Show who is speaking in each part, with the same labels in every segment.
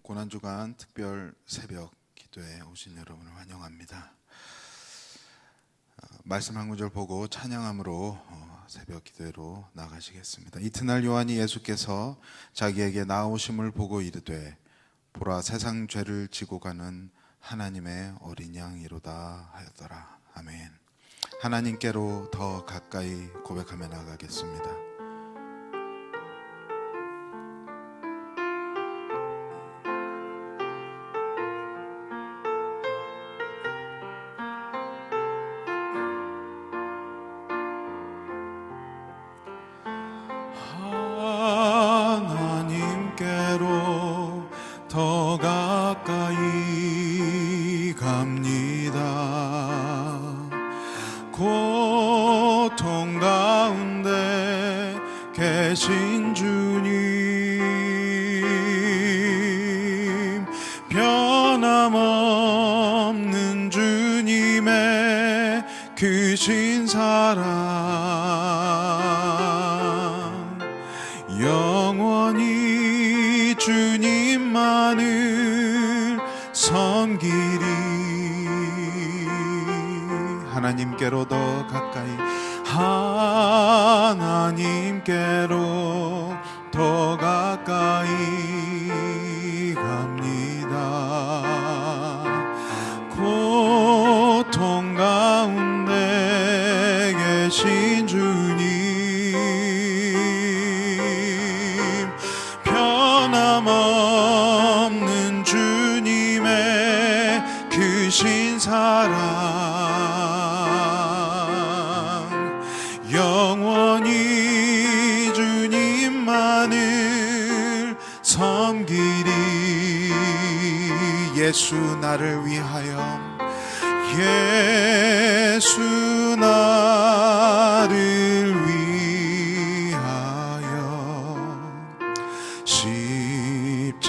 Speaker 1: 고난주간 특별 새벽 기도에 오신 여러분을 환영합니다. 말씀 한 구절 보고 찬양함으로 새벽 기도로 나가시겠습니다. 이튿날 요한이 예수께서 자기에게 나오심을 보고 이르되 보라 세상 죄를 지고 가는 하나님의 어린 양이로다 하였더라. 아멘. 하나님께로 더 가까이 고백하며 나가겠습니다. 하나님께로 더 가까이 갑니다. 고통 가운데 계신 주님, 변함없는 주님의 크신 사랑, 영원히 주님만을 섬기리. 하나님께로 더 가까이, 하나님께로 더 가까이 갑니다. 고통 가운데 계신 주님, 변함없는 주님의 크신 사랑, 영원히 주님만을 섬기리. 예수 나를 위하여, 예수 나를 위하여 십자가를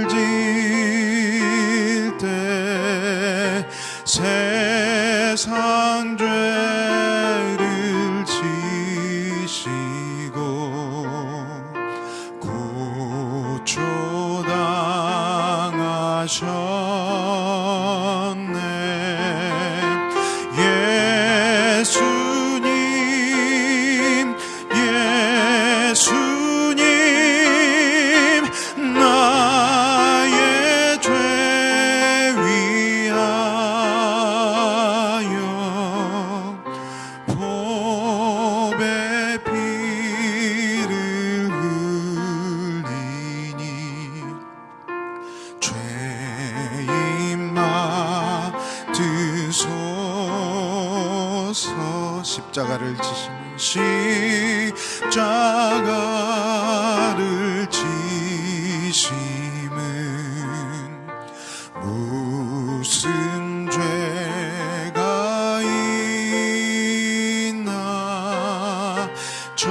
Speaker 1: 질 때 세상 죄를 지시고 고초당하셨네. 예수님, 예수님, 나의 죄 위하여 보배 피를 흘리니 죄인 맡으소서. 십자가를 지시는, 십자가를 지심은 무슨 죄가 있나. 저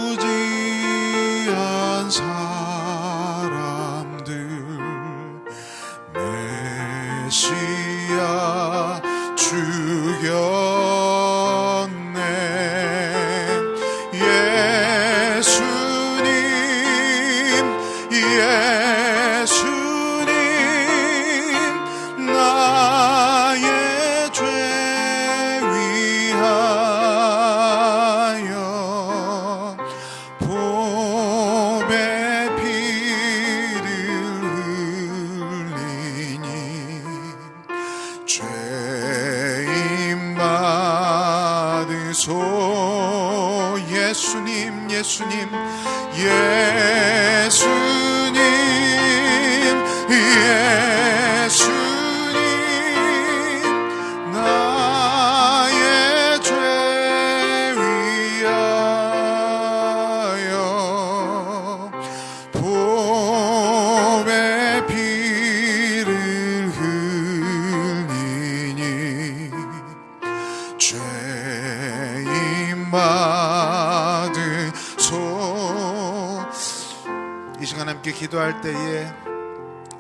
Speaker 1: 무지한 사람들 메시아 죽였네. 예수님, 예수님, 나의 죄 위하여 보배 피를 흘리니 죄인 받으소. 예수님, 예수님, 예수님, 예수님, 나의 죄 위하여 보배 피를 흘리니 죄인 받으소. 이 시간 함께 기도할 때에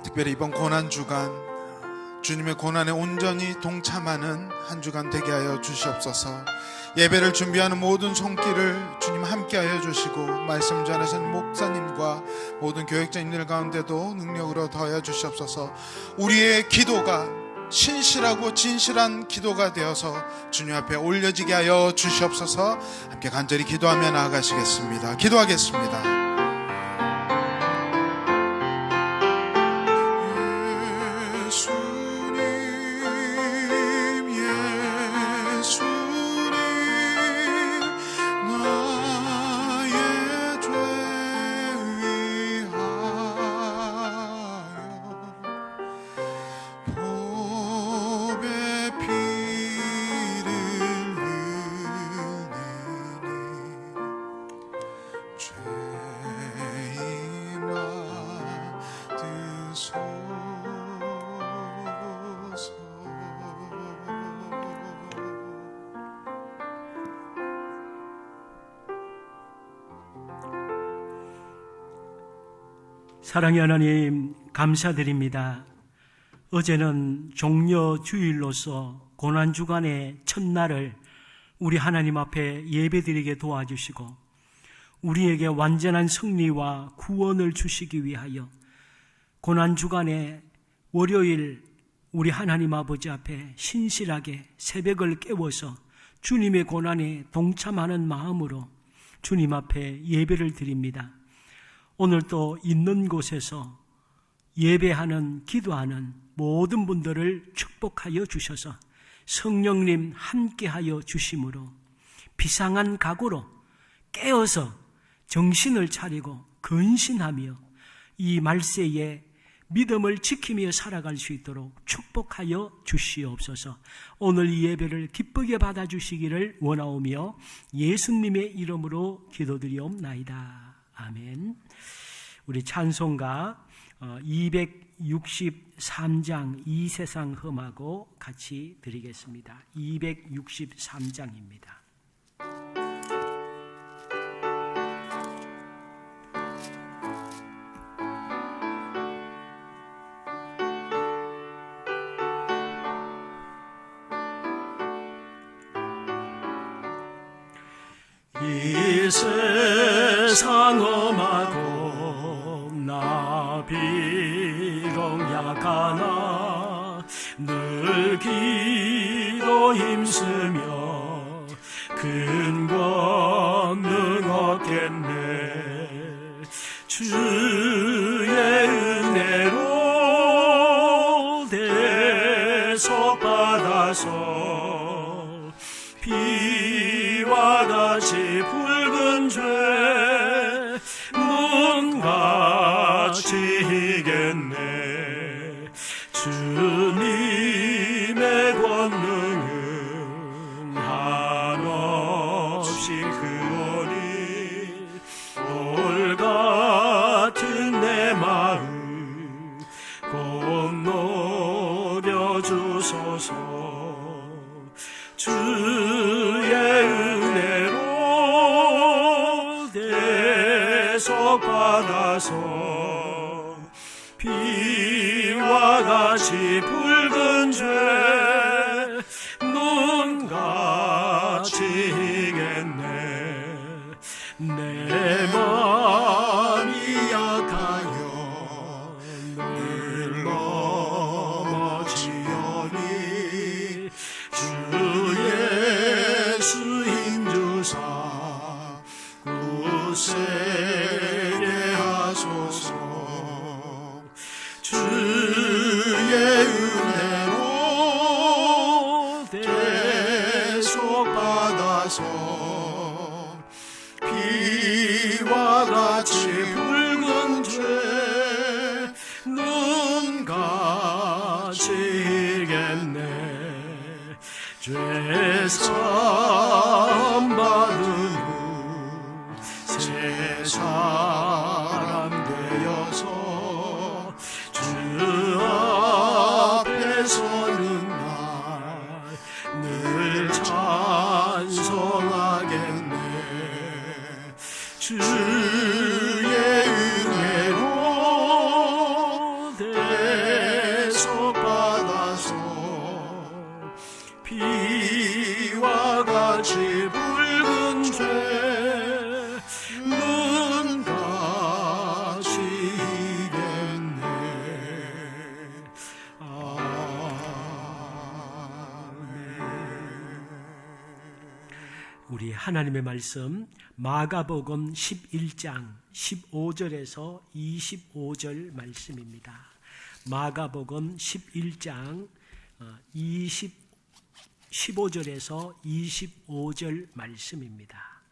Speaker 1: 특별히 이번 고난주간 주님의 고난에 온전히 동참하는 한 주간 되게 하여 주시옵소서. 예배를 준비하는 모든 손길을 주님 함께하여 주시고, 말씀 전하시는 목사님과 모든 교역자님들 가운데도 능력으로 더하여 주시옵소서. 우리의 기도가 신실하고 진실한 기도가 되어서 주님 앞에 올려지게 하여 주시옵소서. 함께 간절히 기도하며 나아가시겠습니다. 기도하겠습니다.
Speaker 2: 사랑의 하나님, 감사드립니다. 어제는 종려 주일로서 고난주간의 첫날을 우리 하나님 앞에 예배드리게 도와주시고, 우리에게 완전한 승리와 구원을 주시기 위하여 고난주간의 월요일 우리 하나님 아버지 앞에 신실하게 새벽을 깨워서 주님의 고난에 동참하는 마음으로 주님 앞에 예배를 드립니다. 오늘도 있는 곳에서 예배하는, 기도하는 모든 분들을 축복하여 주셔서 성령님 함께하여 주심으로 비상한 각오로 깨어서 정신을 차리고 근신하며 이 말세에 믿음을 지키며 살아갈 수 있도록 축복하여 주시옵소서. 오늘 이 예배를 기쁘게 받아주시기를 원하오며 예수님의 이름으로 기도드리옵나이다. 아멘. 우리 찬송가 263장 이 세상 흠하고 같이 드리겠습니다. 263장입니다. 이 세상 험하고 나 비록 약하나 늘 기도 힘쓰며 큰 권능 얻겠네. 주의 은혜로 대속받아서 비와 같이 붉은 죄 눈같이 희겠네. 주님의 권능은 한없이 크오니 돌 같은 내 마음 곧 녹여주소서. 주의 은혜로 대속받아서 비와 같이 붉은 죄 눈같이 희겠네. 내 마음이 약하여 늘 넘어지오니 주 예수 힘주사 구세게 하소서. 주의 은혜로 대속받아서 비와 같이 붉은 죄 눈같이 희겠네. 죄사함 받은 후 새 사람 되어서 주 앞에 서는 날 늘 찬송하겠네. 주의 은혜로 대속받아서 비와 같이 하나님의 말씀 마가복음 11장 15절에서 25절 말씀입니다. 마가복음 11장 15절에서 25절 말씀입니다.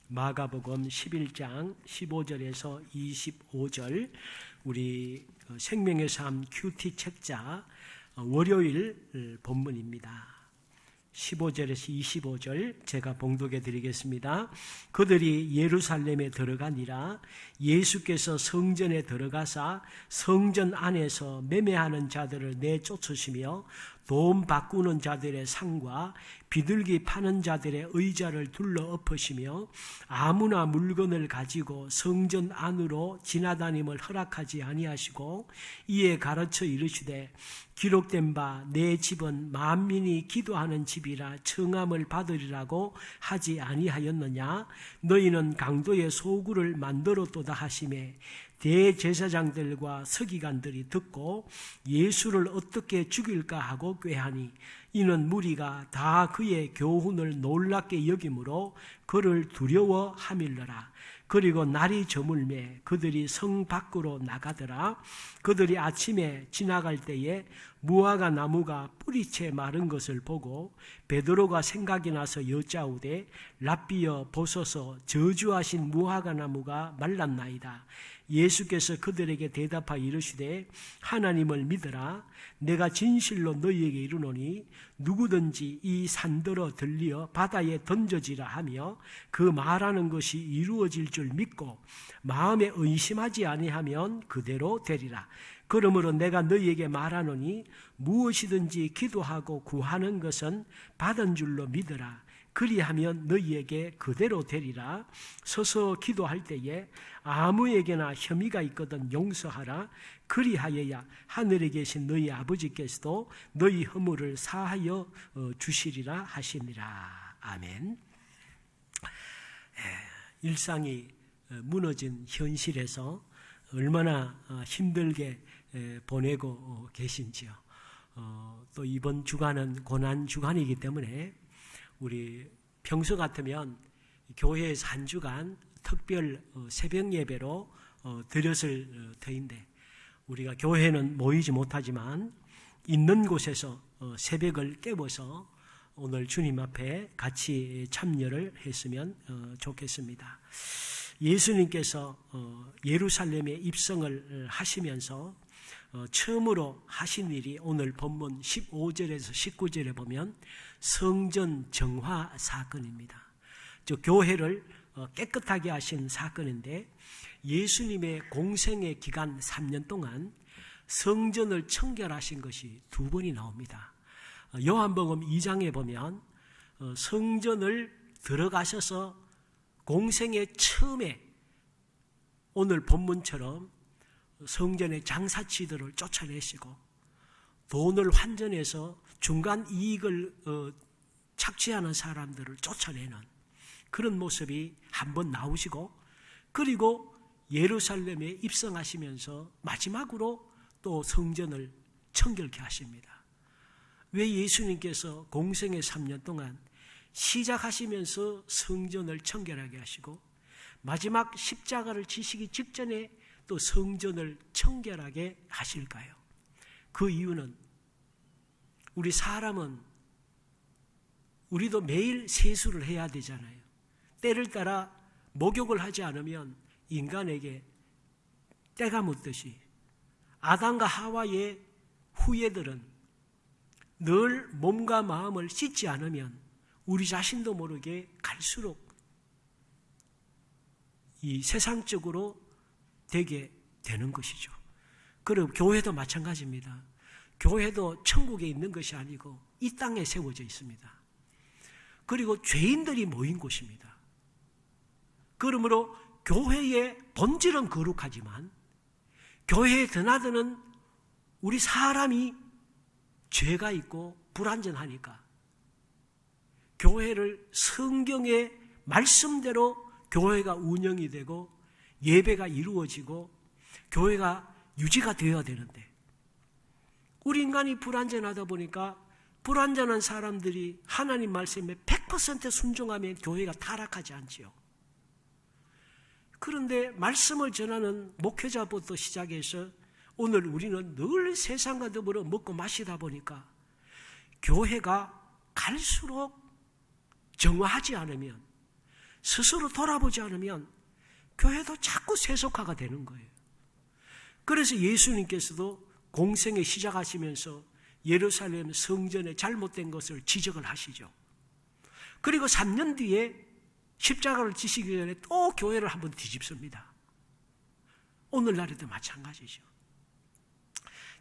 Speaker 2: 마가복음 11장 15절에서 25절 우리 생명의 삶 큐티 책자 월요일 본문입니다. 15절에서 25절 제가 봉독해 드리겠습니다. 그들이 예루살렘에 들어가니라. 예수께서 성전에 들어가사 성전 안에서 매매하는 자들을 내쫓으시며 돈 바꾸는 자들의 상과 비둘기 파는 자들의 의자를 둘러 엎으시며 아무나 물건을 가지고 성전 안으로 지나다님을 허락하지 아니하시고 이에 가르쳐 이르시되 기록된 바 내 집은 만민이 기도하는 집이라 청함을 받으리라고 하지 아니하였느냐. 너희는 강도의 소굴을 만들었도다 하시매 대제사장들과 서기관들이 듣고 예수를 어떻게 죽일까 하고 꾀하니 이는 무리가 다 그의 교훈을 놀랍게 여김으로 그를 두려워하밀러라. 그리고 날이 저물매 그들이 성 밖으로 나가더라. 그들이 아침에 지나갈 때에 무화과 나무가 뿌리채 마른 것을 보고 베드로가 생각이 나서 여짜오되 랍비여 보소서 저주하신 무화과 나무가 말랐나이다. 예수께서 그들에게 대답하여 이르시되 하나님을 믿으라. 내가 진실로 너희에게 이르노니 누구든지 이 산더러 들리어 바다에 던져지라 하며 그 말하는 것이 이루어질 줄 믿고 마음에 의심하지 아니하면 그대로 되리라. 그러므로 내가 너희에게 말하노니 무엇이든지 기도하고 구하는 것은 받은 줄로 믿으라. 그리하면 너희에게 그대로 되리라. 서서 기도할 때에 아무에게나 혐의가 있거든 용서하라. 그리하여야 하늘에 계신 너희 아버지께서도 너희 허물을 사하여 주시리라 하시니라. 아멘. 일상이 무너진 현실에서 얼마나 힘들게 보내고 계신지요. 또 이번 주간은 고난 주간이기 때문에 우리 평소 같으면 교회에서 한 주간 특별 새벽 예배로 드렸을 터인데 우리가 교회는 모이지 못하지만 있는 곳에서 새벽을 깨워서 오늘 주님 앞에 같이 참여를 했으면 좋겠습니다. 예수님께서 예루살렘에 입성을 하시면서 처음으로 하신 일이 오늘 본문 15절에서 19절에 보면 성전 정화 사건입니다. 즉 교회를 깨끗하게 하신 사건인데 예수님의 공생의 기간 3년 동안 성전을 청결하신 것이 2번이 나옵니다. 요한복음 2장에 보면 성전을 들어가셔서 공생의 처음에 오늘 본문처럼 성전의 장사치들을 쫓아내시고 돈을 환전해서 중간 이익을 착취하는 사람들을 쫓아내는 그런 모습이 한번 나오시고 그리고 예루살렘에 입성하시면서 마지막으로 또 성전을 청결케 하십니다. 왜 예수님께서 공생의 3년 동안 시작하시면서 성전을 청결하게 하시고 마지막 십자가를 지시기 직전에 또 성전을 청결하게 하실까요? 그 이유는 우리 사람은 우리도 매일 세수를 해야 되잖아요. 때를 따라 목욕을 하지 않으면 인간에게 때가 묻듯이 아담과 하와의 후예들은 늘 몸과 마음을 씻지 않으면 우리 자신도 모르게 갈수록 이 세상적으로 되게 되는 것이죠. 그리고 교회도 마찬가지입니다. 교회도 천국에 있는 것이 아니고 이 땅에 세워져 있습니다. 그리고 죄인들이 모인 곳입니다. 그러므로 교회의 본질은 거룩하지만 교회에 드나드는 우리 사람이 죄가 있고 불완전하니까 교회를 성경의 말씀대로 교회가 운영이 되고 예배가 이루어지고 교회가 유지가 되어야 되는데 우리 인간이 불완전하다 보니까 불완전한 사람들이 하나님 말씀에 100% 순종하면 교회가 타락하지 않지요. 그런데 말씀을 전하는 목회자부터 시작해서 오늘 우리는 늘 세상과 더불어 먹고 마시다 보니까 교회가 갈수록 정화하지 않으면, 스스로 돌아보지 않으면 교회도 자꾸 세속화가 되는 거예요. 그래서 예수님께서도 공생에 시작하시면서 예루살렘 성전의 잘못된 것을 지적을 하시죠. 그리고 3년 뒤에 십자가를 지시기 전에 또 교회를 한번 뒤집습니다. 오늘날에도 마찬가지죠.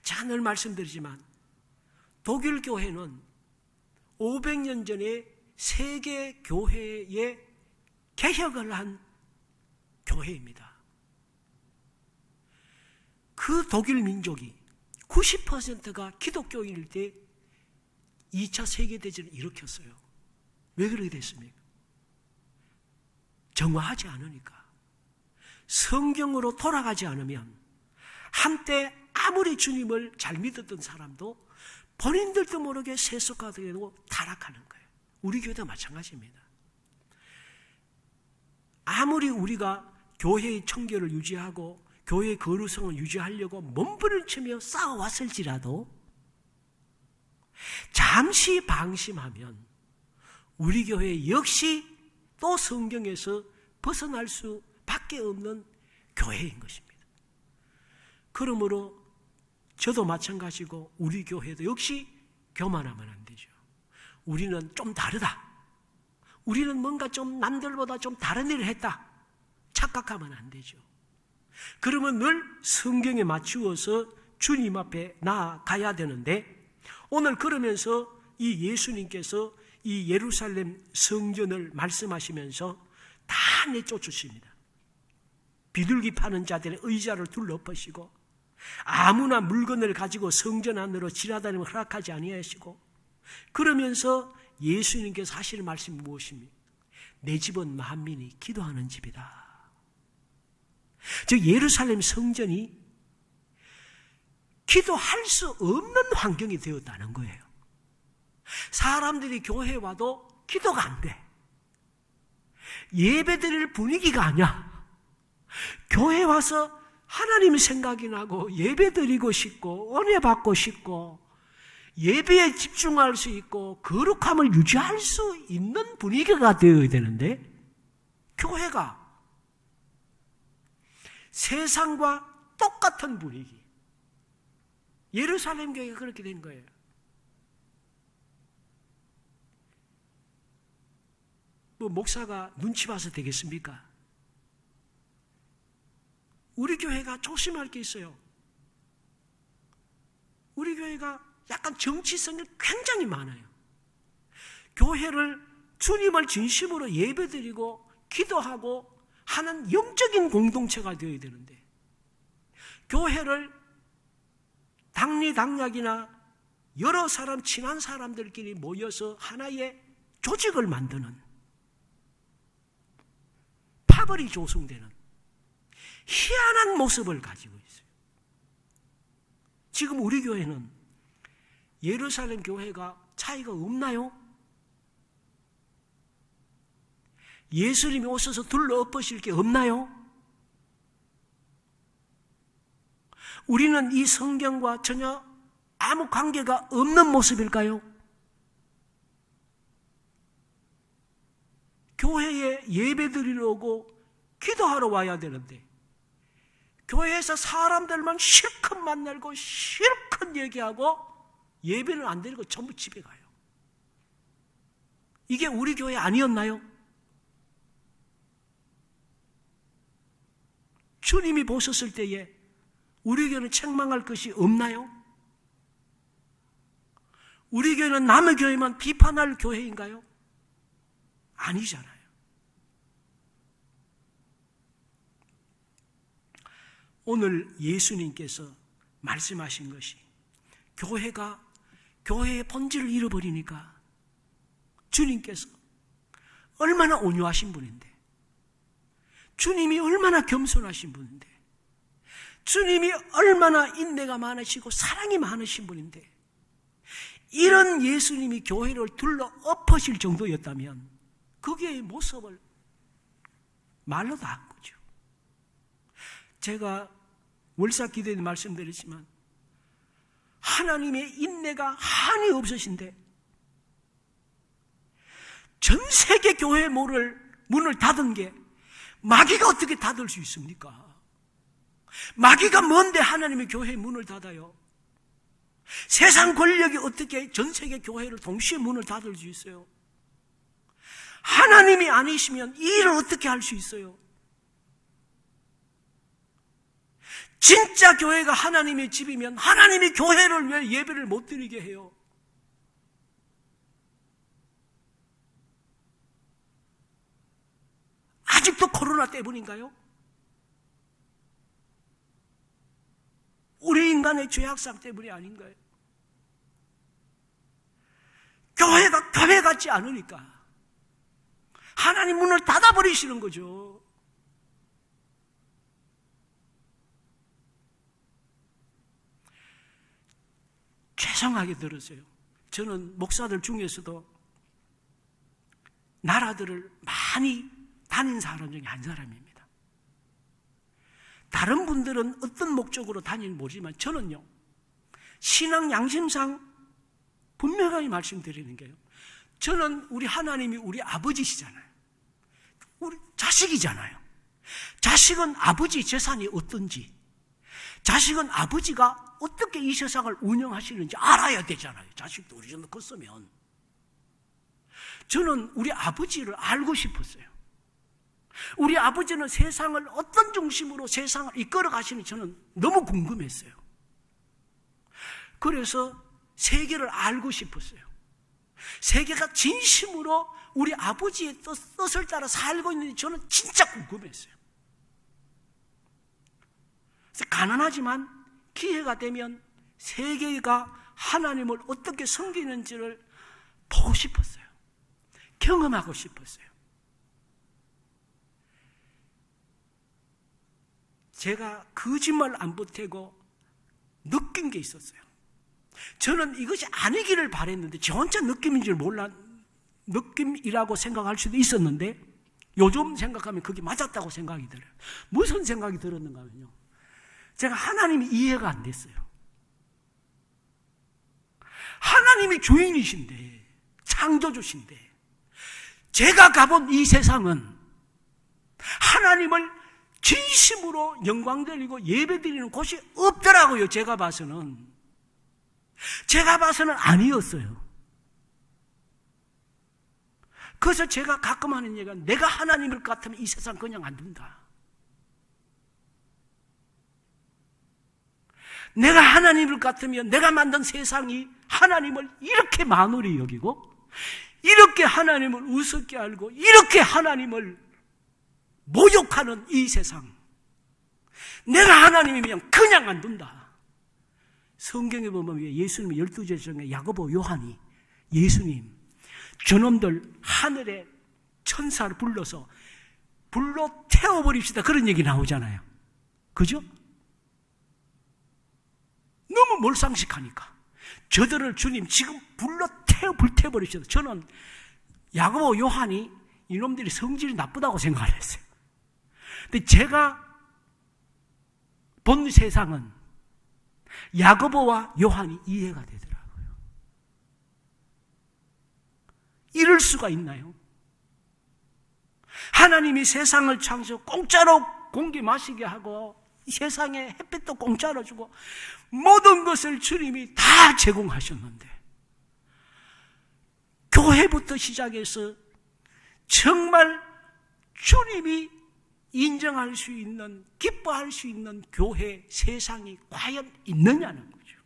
Speaker 2: 자, 늘 말씀드리지만 독일 교회는 500년 전에 세계 교회의 개혁을 한 교회입니다. 그 독일 민족이 90%가 기독교인일 때 2차 세계대전을 일으켰어요. 왜 그렇게 됐습니까? 정화하지 않으니까. 성경으로 돌아가지 않으면 한때 아무리 주님을 잘 믿었던 사람도 본인들도 모르게 세속화되고 타락하는 거예요. 우리 교회도 마찬가지입니다. 아무리 우리가 교회의 청결을 유지하고 교회의 거룩성을 유지하려고 몸부림치며 싸워왔을지라도 잠시 방심하면 우리 교회 역시 또 성경에서 벗어날 수밖에 없는 교회인 것입니다. 그러므로 저도 마찬가지고 우리 교회도 역시 교만하면 안 되죠. 우리는 좀 다르다. 우리는 뭔가 좀 남들보다 좀 다른 일을 했다. 착각하면 안 되죠. 그러면 늘 성경에 맞추어서 주님 앞에 나아가야 되는데, 오늘 그러면서 이 예수님께서 이 예루살렘 성전을 말씀하시면서 다 내쫓으십니다. 비둘기 파는 자들의 의자를 둘러엎으시고 아무나 물건을 가지고 성전 안으로 지나다니면 허락하지 아니하시고, 그러면서 예수님께서 하시는 말씀이 무엇입니까? 내 집은 만민이 기도하는 집이다. 즉 예루살렘 성전이 기도할 수 없는 환경이 되었다는 거예요. 사람들이 교회에 와도 기도가 안 돼. 예배드릴 분위기가 아니야. 교회에 와서 하나님 생각이 나고 예배드리고 싶고 은혜 받고 싶고 예배에 집중할 수 있고 거룩함을 유지할 수 있는 분위기가 되어야 되는데, 교회가 세상과 똑같은 분위기, 예루살렘 교회가 그렇게 된 거예요. 뭐 목사가 눈치 봐서 되겠습니까? 우리 교회가 조심할 게 있어요. 우리 교회가 약간 정치성이 굉장히 많아요. 교회를 주님을 진심으로 예배드리고 기도하고 하는 영적인 공동체가 되어야 되는데, 교회를 당리당략이나 여러 사람, 친한 사람들끼리 모여서 하나의 조직을 만드는, 파벌이 조성되는 희한한 모습을 가지고 있어요. 지금 우리 교회는 예루살렘 교회가 차이가 없나요? 예수님이 오셔서 둘러엎으실 게 없나요? 우리는 이 성경과 전혀 아무 관계가 없는 모습일까요? 교회에 예배드리러 오고 기도하러 와야 되는데, 교회에서 사람들만 실컷 만나고 실컷 얘기하고 예배는 안 드리고 전부 집에 가요. 이게 우리 교회 아니었나요? 주님이 보셨을 때에 우리 교회는 책망할 것이 없나요? 우리 교회는 남의 교회만 비판할 교회인가요? 아니잖아요. 오늘 예수님께서 말씀하신 것이, 교회가 교회의 본질을 잃어버리니까 주님께서 얼마나 온유하신 분인데, 주님이 얼마나 겸손하신 분인데, 주님이 얼마나 인내가 많으시고 사랑이 많으신 분인데, 이런 예수님이 교회를 둘러 엎으실 정도였다면 그 교회의 모습을 말로 다 한 거죠. 제가 월사기도에 말씀드렸지만 하나님의 인내가 한이 없으신데 전 세계 교회 문을 닫은 게 마귀가 어떻게 닫을 수 있습니까? 마귀가 뭔데 하나님의 교회의 문을 닫아요? 세상 권력이 어떻게 전 세계 교회를 동시에 문을 닫을 수 있어요? 하나님이 아니시면 이 일을 어떻게 할 수 있어요? 진짜 교회가 하나님의 집이면 하나님이 교회를 왜 예배를 못 드리게 해요? 아직도 코로나 때문인가요? 우리 인간의 죄악상 때문이 아닌가요? 교회가 교회 같지 않으니까 하나님 문을 닫아버리시는 거죠. 죄송하게 들으세요. 저는 목사들 중에서도 나라들을 많이 다닌 사람 중에 한 사람입니다. 다른 분들은 어떤 목적으로 다니는지 모르지만 저는요, 신앙 양심상 분명하게 말씀드리는 게요, 저는 우리 하나님이 우리 아버지시잖아요. 우리 자식이잖아요. 자식은 아버지 재산이 어떤지, 자식은 아버지가 어떻게 이 세상을 운영하시는지 알아야 되잖아요. 자식도 우리 정도 컸으면. 저는 우리 아버지를 알고 싶었어요. 우리 아버지는 세상을 어떤 중심으로 세상을 이끌어 가시는지 저는 너무 궁금했어요. 그래서 세계를 알고 싶었어요. 세계가 진심으로 우리 아버지의 뜻을 따라 살고 있는지 저는 진짜 궁금했어요. 그래서 가난하지만 기회가 되면 세계가 하나님을 어떻게 섬기는지를 보고 싶었어요. 경험하고 싶었어요. 제가 거짓말 안 보태고 느낀 게 있었어요. 저는 이것이 아니기를 바랬는데 저 혼자 느낌인 줄 몰라, 느낌이라고 생각할 수도 있었는데 요즘 생각하면 그게 맞았다고 생각이 들어요. 무슨 생각이 들었는가 하면요, 제가 하나님이 이해가 안 됐어요. 하나님이 주인이신데, 창조주신데, 제가 가본 이 세상은 하나님을 진심으로 영광 드리고 예배 드리는 곳이 없더라고요. 제가 봐서는 아니었어요. 그래서 제가 가끔 하는 얘기가, 내가 하나님을 같으면 이 세상 그냥 안 둔다. 내가 하나님을 같으면 내가 만든 세상이 하나님을 이렇게 만홀히 여기고, 이렇게 하나님을 우습게 알고, 이렇게 하나님을 모욕하는 이 세상, 내가 하나님이면 그냥 안 둔다. 성경에 보면 예수님의 12제자 중에 야고보, 요한이 예수님, 저놈들 하늘에 천사를 불러서 불로 태워버립시다, 그런 얘기 나오잖아요. 그죠? 너무 몰상식하니까 저들을 주님 지금 불로 불태워버립시다. 저는 야고보, 요한이 이놈들이 성질이 나쁘다고 생각을 했어요. 근데 제가 본 세상은 야고보와 요한이 이해가 되더라고요. 이럴 수가 있나요? 하나님이 세상을 창조, 공짜로 공기 마시게 하고 세상에 햇빛도 공짜로 주고 모든 것을 주님이 다 제공하셨는데, 교회부터 시작해서 정말 주님이 인정할 수 있는, 기뻐할 수 있는 교회, 세상이 과연 있느냐는 거죠.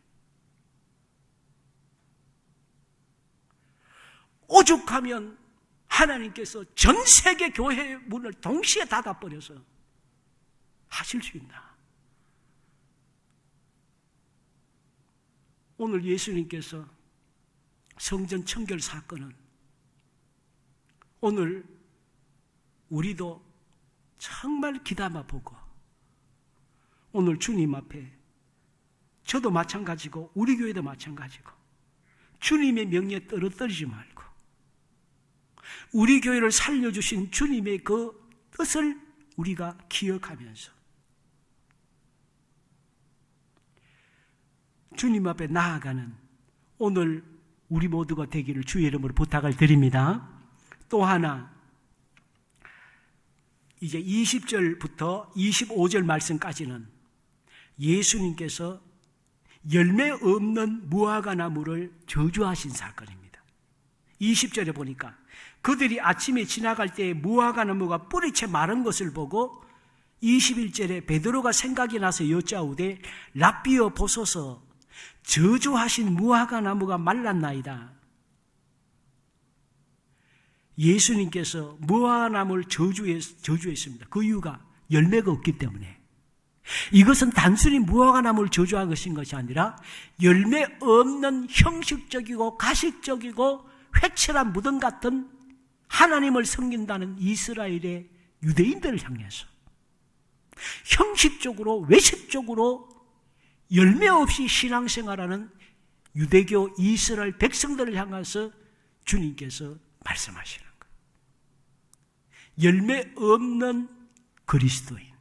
Speaker 2: 오죽하면 하나님께서 전 세계 교회의 문을 동시에 닫아버려서 하실 수 있나. 오늘 예수님께서 성전 청결 사건은 오늘 우리도 정말 귀담아 보고, 오늘 주님 앞에 저도 마찬가지고 우리 교회도 마찬가지고 주님의 명령에 떨어뜨리지 말고 우리 교회를 살려주신 주님의 그 뜻을 우리가 기억하면서 주님 앞에 나아가는 오늘 우리 모두가 되기를 주의 이름으로 부탁을 드립니다. 또 하나, 이제 20절부터 25절 말씀까지는 예수님께서 열매 없는 무화과 나무를 저주하신 사건입니다. 20절에 보니까 그들이 아침에 지나갈 때 무화과 나무가 뿌리채 마른 것을 보고 21절에 베드로가 생각이 나서 여짜오되 랍비여 보소서 저주하신 무화과 나무가 말랐나이다. 예수님께서 무화과 나무를 저주했습니다. 그 이유가 열매가 없기 때문에. 이것은 단순히 무화과 나무를 저주한 것이 아니라 열매 없는 형식적이고 가식적이고 회칠한 무덤 같은 하나님을 섬긴다는 이스라엘의 유대인들을 향해서 형식적으로 외식적으로 열매 없이 신앙생활하는 유대교 이스라엘 백성들을 향해서 주님께서 말씀하시는 거예요. 열매 없는 그리스도인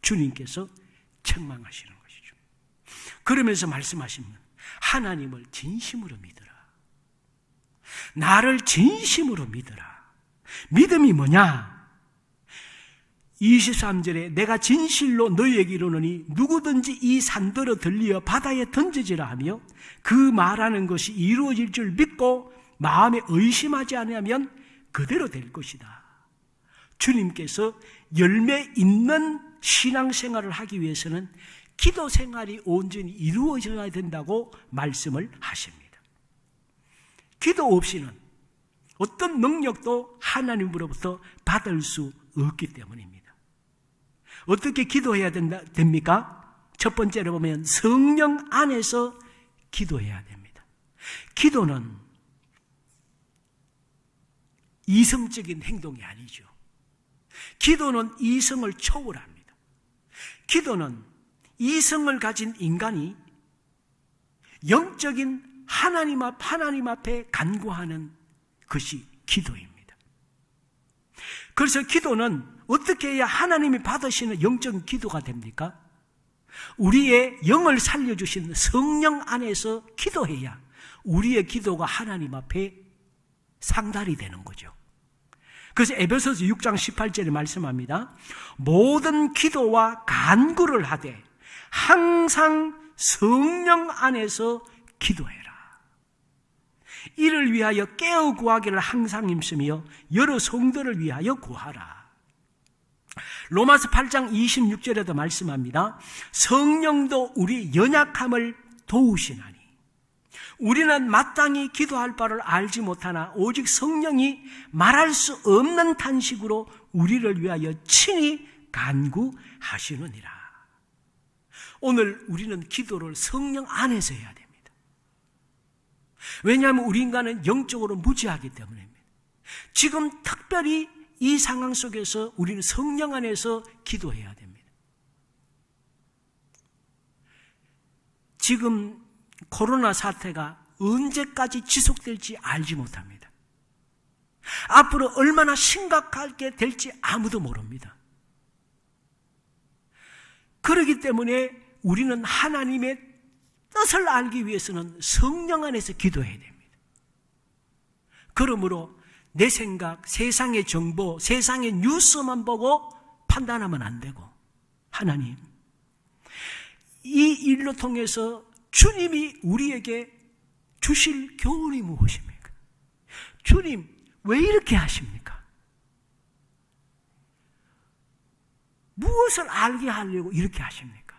Speaker 2: 주님께서 책망하시는 것이죠. 그러면서 말씀하시면 하나님을 진심으로 믿어라. 나를 진심으로 믿어라. 믿음이 뭐냐? 23절에 내가 진실로 너희에게 이르노니 누구든지 이 산더러 들리어 바다에 던져지라 하며 그 말하는 것이 이루어질 줄 믿고 마음에 의심하지 않으면 그대로 될 것이다. 주님께서 열매 있는 신앙생활을 하기 위해서는 기도 생활이 온전히 이루어져야 된다고 말씀을 하십니다. 기도 없이는 어떤 능력도 하나님으로부터 받을 수 없기 때문입니다. 어떻게 기도해야 됩니까? 첫 번째로 보면 성령 안에서 기도해야 됩니다. 기도는 이성적인 행동이 아니죠. 기도는 이성을 초월합니다. 기도는 이성을 가진 인간이 영적인 하나님 앞에 간구하는 것이 기도입니다. 그래서 기도는 어떻게 해야 하나님이 받으시는 영적인 기도가 됩니까? 우리의 영을 살려주신 성령 안에서 기도해야 우리의 기도가 하나님 앞에 상달이 되는 거죠. 그래서 에베소서 6장 18절에 말씀합니다. 모든 기도와 간구를 하되 항상 성령 안에서 기도해라. 이를 위하여 깨어 구하기를 항상 힘쓰며 여러 성도를 위하여 구하라. 로마서 8장 26절에도 말씀합니다. 성령도 우리 연약함을 도우시나니 우리는 마땅히 기도할 바를 알지 못하나 오직 성령이 말할 수 없는 탄식으로 우리를 위하여 친히 간구하시느니라. 오늘 우리는 기도를 성령 안에서 해야 됩니다. 왜냐하면 우리 인간은 영적으로 무지하기 때문입니다. 지금 특별히 이 상황 속에서 우리는 성령 안에서 기도해야 됩니다. 지금 코로나 사태가 언제까지 지속될지 알지 못합니다. 앞으로 얼마나 심각하게 될지 아무도 모릅니다. 그렇기 때문에 우리는 하나님의 뜻을 알기 위해서는 성령 안에서 기도해야 됩니다. 그러므로 내 생각, 세상의 정보, 세상의 뉴스만 보고 판단하면 안 되고 하나님, 이 일로 통해서 주님이 우리에게 주실 교훈이 무엇입니까? 주님, 왜 이렇게 하십니까? 무엇을 알게 하려고 이렇게 하십니까?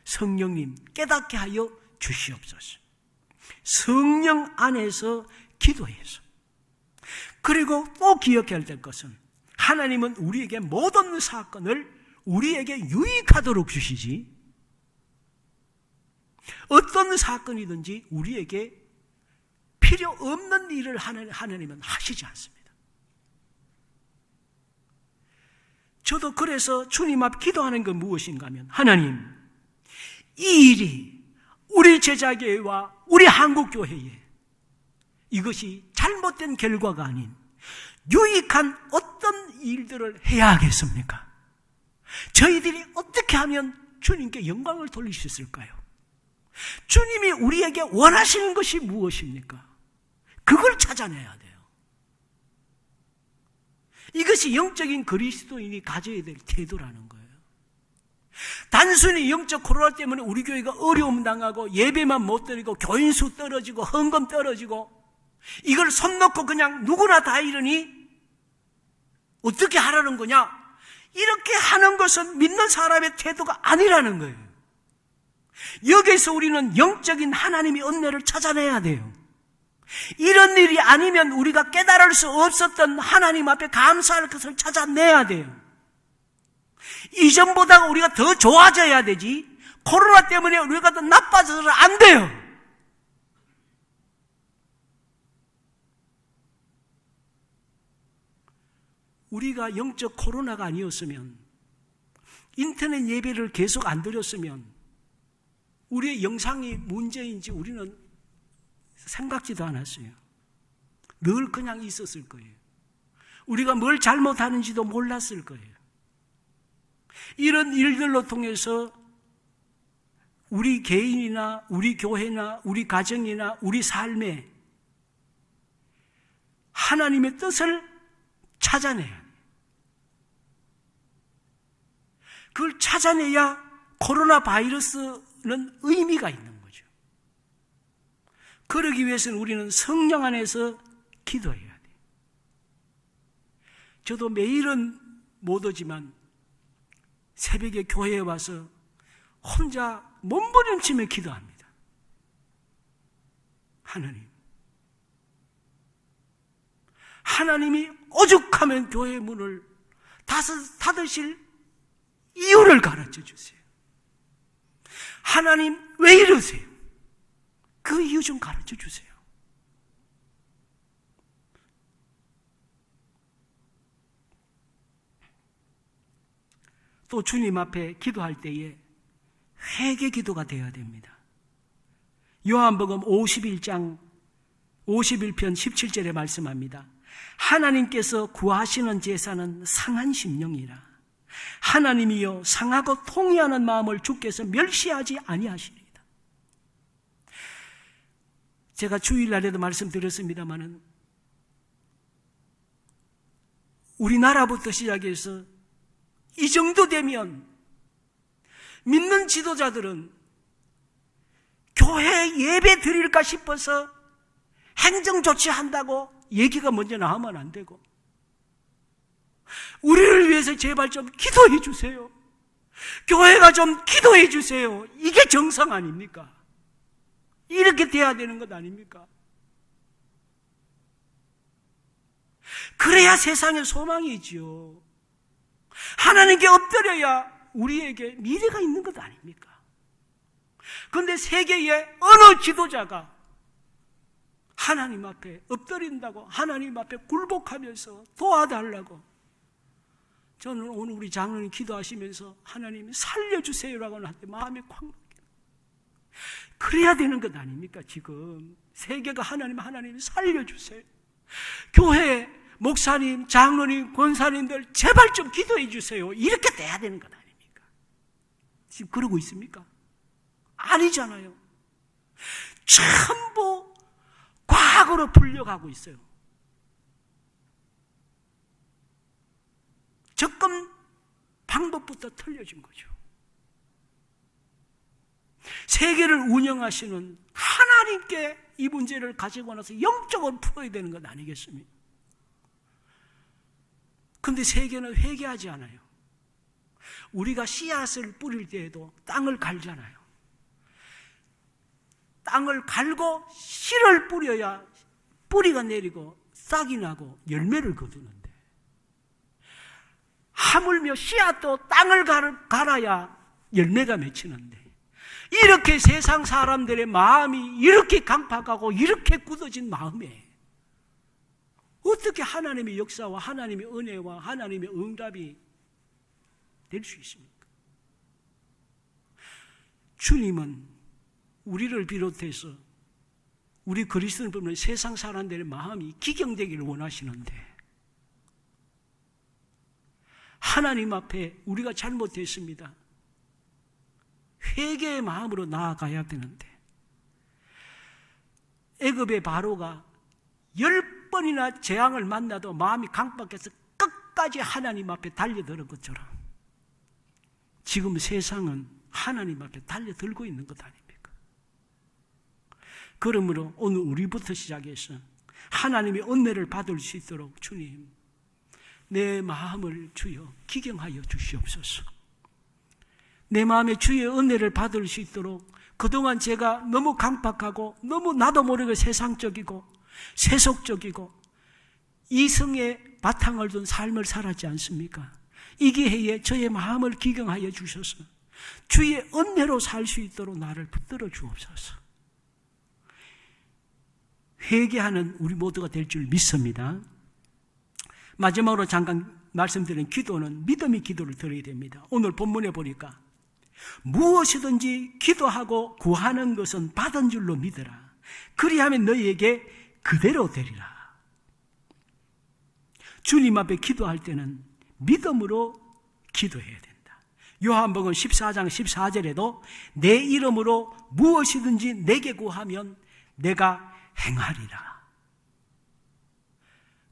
Speaker 2: 성령님, 깨닫게 하여 주시옵소서. 성령 안에서 기도해서. 그리고 또 기억해야 될 것은 하나님은 우리에게 모든 사건을 우리에게 유익하도록 주시지 어떤 사건이든지 우리에게 필요 없는 일을 하나님은 하시지 않습니다. 저도 그래서 주님 앞 기도하는 건 무엇인가 하면 하나님, 이 일이 우리 제자교회와 우리 한국교회에 이것이 잘못된 결과가 아닌 유익한 어떤 일들을 해야 하겠습니까? 저희들이 어떻게 하면 주님께 영광을 돌릴 수 있을까요? 주님이 우리에게 원하시는 것이 무엇입니까? 그걸 찾아내야 돼요. 이것이 영적인 그리스도인이 가져야 될 태도라는 거예요. 단순히 영적 코로나 때문에 우리 교회가 어려움 당하고 예배만 못 드리고 교인 수 떨어지고 헌금 떨어지고 이걸 손 놓고 그냥 누구나 다 이러니 어떻게 하라는 거냐? 이렇게 하는 것은 믿는 사람의 태도가 아니라는 거예요. 여기서 우리는 영적인 하나님의 은혜를 찾아내야 돼요. 이런 일이 아니면 우리가 깨달을 수 없었던 하나님 앞에 감사할 것을 찾아내야 돼요. 이전보다 우리가 더 좋아져야 되지 코로나 때문에 우리가 더 나빠져서는 안 돼요. 우리가 영적 코로나가 아니었으면 인터넷 예배를 계속 안 드렸으면 우리의 영상이 문제인지 우리는 생각지도 않았어요. 늘 그냥 있었을 거예요. 우리가 뭘 잘못하는지도 몰랐을 거예요. 이런 일들로 통해서 우리 개인이나 우리 교회나 우리 가정이나 우리 삶에 하나님의 뜻을 찾아내야 해요. 그걸 찾아내야 코로나 바이러스는 의미가 있는 거죠. 그러기 위해서는 우리는 성령 안에서 기도해야 돼요. 저도 매일은 못 오지만 새벽에 교회에 와서 혼자 몸부림치며 기도합니다. 하나님이 오죽하면 교회의 문을 닫으실 이유를 가르쳐 주세요. 하나님 왜 이러세요? 그 이유 좀 가르쳐 주세요. 또 주님 앞에 기도할 때에 회개 기도가 되어야 됩니다. 요한복음 51장 51편 17절에 말씀합니다. 하나님께서 구하시는 제사는 상한 심령이라. 하나님이여 상하고 통회하는 마음을 주께서 멸시하지 아니하시리이다. 제가 주일날에도 말씀드렸습니다마는 우리나라부터 시작해서 이 정도 되면 믿는 지도자들은 교회 예배 드릴까 싶어서 행정조치한다고 얘기가 먼저 나오면 안 되고 우리를 위해서 제발 좀 기도해 주세요. 교회가 좀 기도해 주세요. 이게 정상 아닙니까? 이렇게 돼야 되는 것 아닙니까? 그래야 세상에 소망이 있지요. 하나님께 엎드려야 우리에게 미래가 있는 것 아닙니까? 그런데 세계의 어느 지도자가 하나님 앞에 엎드린다고 하나님 앞에 굴복하면서 도와달라고 저는 오늘 우리 장로님 기도하시면서 하나님 살려주세요라고 하는데 마음이 콱 막혀요. 그래야 되는 것 아닙니까? 지금 세계가 하나님 살려주세요. 교회 목사님, 장로님, 권사님들 제발 좀 기도해 주세요. 이렇게 돼야 되는 것 아닙니까? 지금 그러고 있습니까? 아니잖아요. 전부 과거로 풀려가고 있어요. 접근 방법부터 틀려진 거죠. 세계를 운영하시는 하나님께 이 문제를 가지고 나서 영적으로 풀어야 되는 것 아니겠습니까? 그런데 세계는 회개하지 않아요. 우리가 씨앗을 뿌릴 때에도 땅을 갈잖아요. 땅을 갈고 씨를 뿌려야 뿌리가 내리고 싹이 나고 열매를 거두는데 하물며 씨앗도 땅을 갈아야 열매가 맺히는데 이렇게 세상 사람들의 마음이 이렇게 강팍하고 이렇게 굳어진 마음에 어떻게 하나님의 역사와 하나님의 은혜와 하나님의 응답이 될 수 있습니까? 주님은 우리를 비롯해서 우리 그리스도인들은 세상 사람들의 마음이 기경되기를 원하시는데 하나님 앞에 우리가 잘못했습니다. 회개의 마음으로 나아가야 되는데 애굽의 바로가 10번이나 재앙을 만나도 마음이 강박해서 끝까지 하나님 앞에 달려드는 것처럼 지금 세상은 하나님 앞에 달려들고 있는 것 아닙니까? 그러므로 오늘 우리부터 시작해서 하나님의 은혜를 받을 수 있도록 주님, 내 마음을 주여 기경하여 주시옵소서. 내 마음에 주의 은혜를 받을 수 있도록 그동안 제가 너무 강박하고 너무 나도 모르게 세상적이고 세속적이고 이성의 바탕을 둔 삶을 살았지 않습니까? 이 기회에 저의 마음을 기경하여 주셔서 주의 은혜로 살 수 있도록 나를 붙들어 주옵소서. 회개하는 우리 모두가 될 줄 믿습니다. 마지막으로 잠깐 말씀드린 기도는 믿음의 기도를 드려야 됩니다. 오늘 본문에 보니까 무엇이든지 기도하고 구하는 것은 받은 줄로 믿어라. 그리하면 너희에게 그대로 되리라. 주님 앞에 기도할 때는 믿음으로 기도해야 된다. 요한복음 14장 14절에도 내 이름으로 무엇이든지 내게 구하면 내가 행하리라.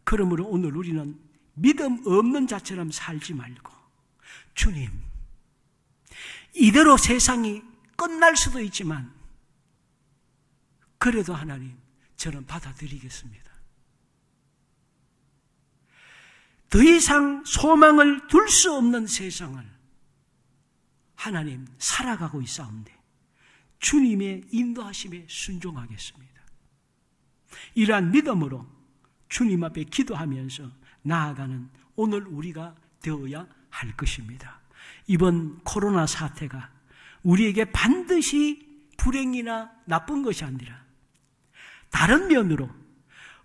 Speaker 2: 그러므로 오늘 우리는 믿음 없는 자처럼 살지 말고 주님, 이대로 세상이 끝날 수도 있지만 그래도 하나님 저는 받아들이겠습니다. 더 이상 소망을 둘 수 없는 세상을 하나님 살아가고 있사온데 주님의 인도하심에 순종하겠습니다. 이러한 믿음으로 주님 앞에 기도하면서 나아가는 오늘 우리가 되어야 할 것입니다. 이번 코로나 사태가 우리에게 반드시 불행이나 나쁜 것이 아니라 다른 면으로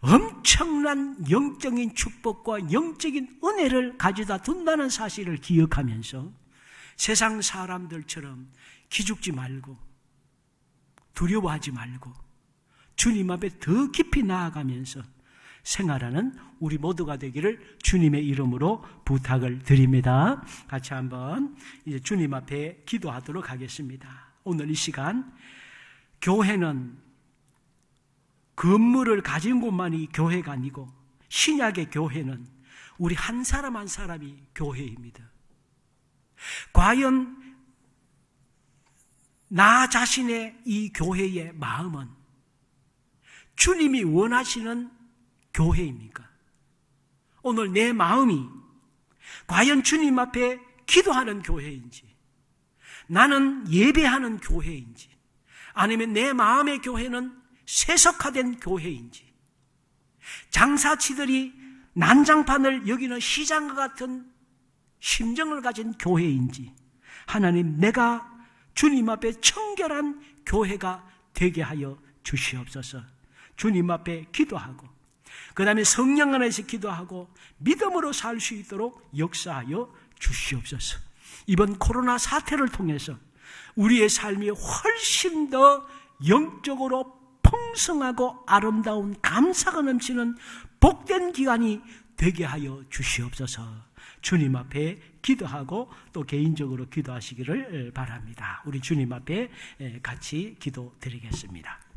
Speaker 2: 엄청난 영적인 축복과 영적인 은혜를 가져다 둔다는 사실을 기억하면서 세상 사람들처럼 기죽지 말고 두려워하지 말고 주님 앞에 더 깊이 나아가면서 생활하는 우리 모두가 되기를 주님의 이름으로 부탁을 드립니다. 같이 한번 이제 주님 앞에 기도하도록 하겠습니다. 오늘 이 시간 교회는 건물을 가진 곳만이 교회가 아니고 신약의 교회는 우리 한 사람 한 사람이 교회입니다. 과연 나 자신의 이 교회의 마음은 주님이 원하시는 교회입니까? 오늘 내 마음이 과연 주님 앞에 기도하는 교회인지, 나는 예배하는 교회인지, 아니면 내 마음의 교회는 세속화된 교회인지, 장사치들이 난장판을 여기는 시장과 같은 심정을 가진 교회인지, 하나님 내가 주님 앞에 청결한 교회가 되게 하여 주시옵소서. 주님 앞에 기도하고 그 다음에 성령 안에서 기도하고 믿음으로 살 수 있도록 역사하여 주시옵소서. 이번 코로나 사태를 통해서 우리의 삶이 훨씬 더 영적으로 풍성하고 아름다운 감사가 넘치는 복된 기간이 되게 하여 주시옵소서. 주님 앞에 기도하고 또 개인적으로 기도하시기를 바랍니다. 우리 주님 앞에 같이 기도드리겠습니다.